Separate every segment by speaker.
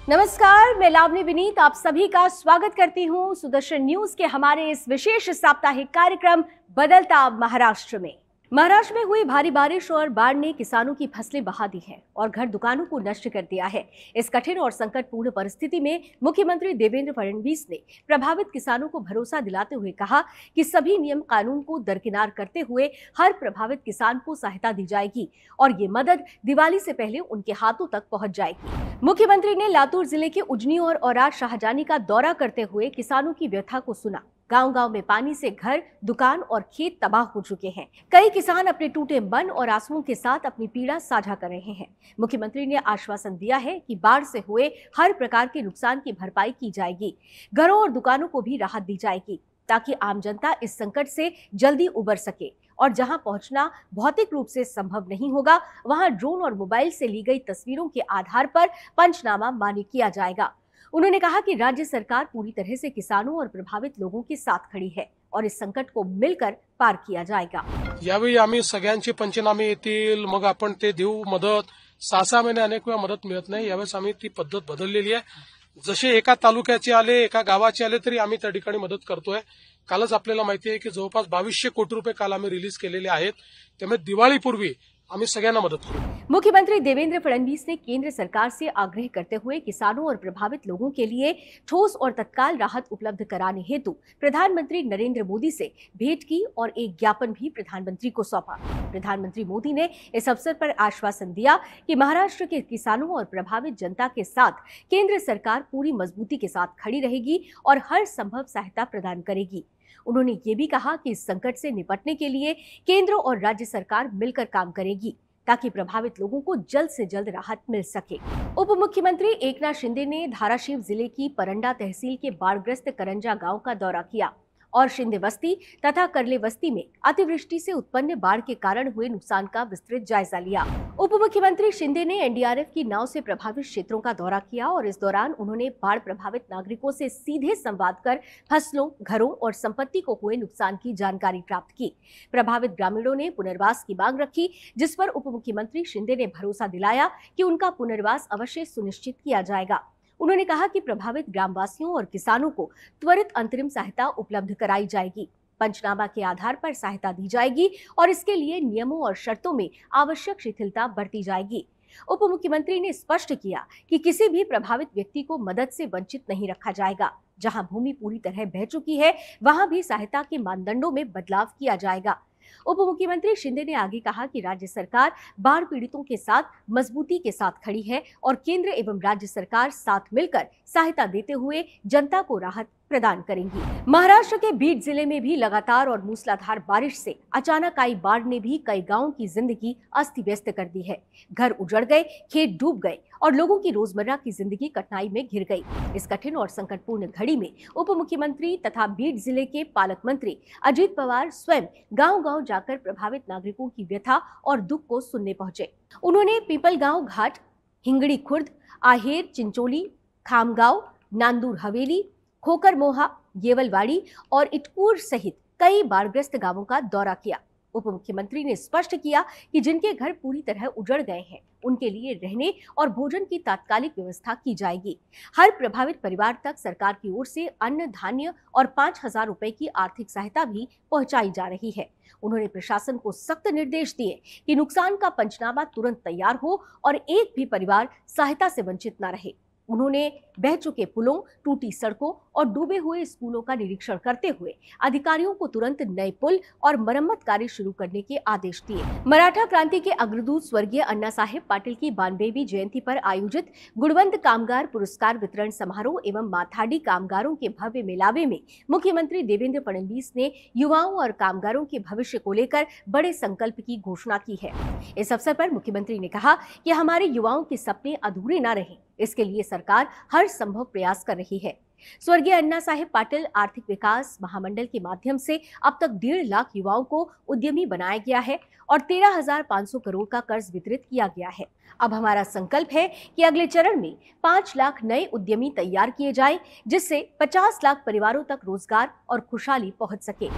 Speaker 1: नमस्कार, मैं लावनी विनीत आप सभी का स्वागत करती हूं सुदर्शन न्यूज के हमारे इस विशेष साप्ताहिक कार्यक्रम बदलता महाराष्ट्र में। महाराष्ट्र में हुई भारी बारिश और बाढ़ ने किसानों की फसलें बहा दी है और घर दुकानों को नष्ट कर दिया है। इस कठिन और संकटपूर्ण परिस्थिति में मुख्यमंत्री देवेंद्र फडणवीस ने प्रभावित किसानों को भरोसा दिलाते हुए कहा कि सभी नियम कानून को दरकिनार करते हुए हर प्रभावित किसान को सहायता दी जाएगी और ये मदद दिवाली से पहले उनके हाथों तक पहुंच जाएगी। मुख्यमंत्री ने लातूर जिले के उजनी और औराद शाहजानी का दौरा करते हुए किसानों की व्यथा को सुना। गांव-गांव में पानी से घर, दुकान और खेत तबाह हो चुके हैं। कई किसान अपने टूटे मन और आंसुओं के साथ अपनी पीड़ा साझा कर रहे हैं। मुख्यमंत्री ने आश्वासन दिया है कि बाढ़ से हुए हर प्रकार के नुकसान की भरपाई की जाएगी। घरों और दुकानों को भी राहत दी जाएगी ताकि आम जनता इस संकट से जल्दी उबर सके और जहां पहुंचना भौतिक रूप से संभव नहीं होगा, वहां ड्रोन और मोबाइल से ली गई तस्वीरों के आधार पर पंचनामा मान्य किया जाएगा। उन्होंने कहा कि राज्य सरकार पूरी तरह से किसानों और प्रभावित लोगों के साथ खड़ी है और इस संकट को मिलकर पार किया जाएगा।
Speaker 2: यावेळी आम्ही सगळ्यांचे पंचनामे येतील, मग आपण ते देऊ मदत। 6-6 महिने अनेक वेळा मदत मिळत नाही, यावेळेस आम्ही ती पद्धत बदललेली आहे। जसे एका तालुक्याचे आले, एका गावाचे आले तरी आम्ही त्या ठिकाणी मदत करतोय। कालच आपल्याला माहिती आहे की जवळपास 2200 कोटी रुपये काल आम्ही रिलीज केलेले आहेत। त्यामुळे दिवाळीपूर्वी आम्ही सगळ्यांना मदत करू।
Speaker 1: मुख्यमंत्री देवेंद्र फडणवीस ने केंद्र सरकार से आग्रह करते हुए किसानों और प्रभावित लोगों के लिए ठोस और तत्काल राहत उपलब्ध कराने हेतु प्रधानमंत्री नरेंद्र मोदी से भेंट की और एक ज्ञापन भी प्रधानमंत्री को सौंपा। प्रधानमंत्री मोदी ने इस अवसर पर आश्वासन दिया कि महाराष्ट्र के किसानों और प्रभावित जनता के साथ केंद्र सरकार पूरी मजबूती के साथ खड़ी रहेगी और हर संभव सहायता प्रदान करेगी। उन्होंने ये भी कहा कि इस संकट से निपटने के लिए केंद्र और राज्य सरकार मिलकर काम करेगी ताकि प्रभावित लोगों को जल्द से जल्द राहत मिल सके। उप मुख्यमंत्री एकनाथ शिंदे ने धाराशिव जिले की परंडा तहसील के बाढ़ग्रस्त करंजा गांव का दौरा किया और शिंदे बस्ती तथा करले बस्ती में अतिवृष्टि से उत्पन्न बाढ़ के कारण हुए नुकसान का विस्तृत जायजा लिया। उप मुख्यमंत्री शिंदे ने एनडीआरएफ की नाव से प्रभावित क्षेत्रों का दौरा किया और इस दौरान उन्होंने बाढ़ प्रभावित नागरिकों से सीधे संवाद कर फसलों, घरों और संपत्ति को हुए नुकसान की जानकारी प्राप्त की। प्रभावित ग्रामीणों ने पुनर्वास की मांग रखी, जिस पर उप मुख्यमंत्री शिंदे ने भरोसा दिलाया कि उनका पुनर्वास अवश्य सुनिश्चित किया जाएगा। उन्होंने कहा कि प्रभावित ग्रामवासियों और किसानों को त्वरित अंतरिम सहायता उपलब्ध कराई जाएगी। पंचनामा के आधार पर सहायता दी जाएगी और इसके लिए नियमों और शर्तों में आवश्यक शिथिलता बरती जाएगी। उप मुख्यमंत्री ने स्पष्ट किया कि किसी भी प्रभावित व्यक्ति को मदद से वंचित नहीं रखा जाएगा। जहां भूमि पूरी तरह बह चुकी है, वहां भी सहायता के मानदंडों में बदलाव किया जाएगा। उप मुख्यमंत्री शिंदे ने आगे कहा कि राज्य सरकार बाढ़ पीड़ितों के साथ मजबूती के साथ खड़ी है और केंद्र एवं राज्य सरकार साथ मिलकर सहायता देते हुए जनता को राहत प्रदान करेंगी। महाराष्ट्र के बीड जिले में भी लगातार और मूसलाधार बारिश से अचानक आई बाढ़ ने भी कई गांवों की जिंदगी अस्त व्यस्त कर दी है। घर उजड़ गए, खेत डूब गए और लोगों की रोजमर्रा की जिंदगी कठिनाई में घिर गई। इस कठिन और संकटपूर्ण घड़ी में उप मुख्यमंत्री तथा बीड जिले के पालक मंत्री अजित पवार स्वयं गांव-गांव जाकर प्रभावित नागरिकों की व्यथा और दुख को सुनने पहुंचे। उन्होंने पीपलगांव घाट, हिंगड़ी खुर्द, आहेर, चिंचोली, खामगांव, नांदूर हवेली, खोकरमोहा, येवलवाड़ी और इटकूर सहित कई बाढ़ग्रस्त गांवों का दौरा किया। उप मुख्यमंत्री ने स्पष्ट किया कि जिनके घर पूरी तरह उजड़ गए हैं, उनके लिए रहने और भोजन की तात्कालिक व्यवस्था की जाएगी। हर प्रभावित परिवार तक सरकार की ओर से अन्न, धान्य और 5000 रुपए की आर्थिक सहायता भी पहुंचाई जा रही है। उन्होंने प्रशासन को सख्त निर्देश दिए कि नुकसान का पंचनामा तुरंत तैयार हो और एक भी परिवार सहायता से वंचित न रहे। उन्होंने बह चुके पुलों, टूटी सड़कों और डूबे हुए स्कूलों का निरीक्षण करते हुए अधिकारियों को तुरंत नए पुल और मरम्मत कार्य शुरू करने के आदेश दिए। मराठा क्रांति के अग्रदूत स्वर्गीय अण्णा साहेब पाटिल की 92वीं जयंती पर आयोजित गुणवंत कामगार पुरस्कार वितरण समारोह एवं माथाडी कामगारों के भव्य मेलावे में मुख्यमंत्री देवेंद्र फडणवीस ने युवाओं और कामगारों के भविष्य को लेकर बड़े संकल्प की घोषणा की है। इस अवसर पर मुख्यमंत्री ने कहा कि हमारे युवाओं के सपने अधूरे न रहें, इसके लिए सरकार हर संभव प्रयास कर रही है। स्वर्गीय अण्णा साहेब पाटिल आर्थिक विकास महामंडल के माध्यम से अब तक 1.5 लाख युवाओं को उद्यमी बनाया गया है और 13,500 करोड़ का कर्ज वितरित किया गया है। अब हमारा संकल्प है कि अगले चरण में 5 लाख नए उद्यमी तैयार किए जाएं, जिससे 50 लाख परिवारों तक रोजगार और खुशहाली पहुंच सके।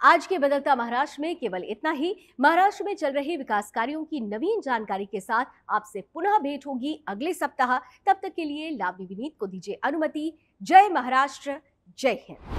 Speaker 1: आज के बदलता महाराष्ट्र में केवल इतना ही। महाराष्ट्र में चल रहे विकास कार्यों की नवीन जानकारी के साथ आपसे पुनः भेंट होगी अगले सप्ताह। तब तक के लिए लावनी विनीत को दीजिए अनुमति। जय महाराष्ट्र, जय हिंद।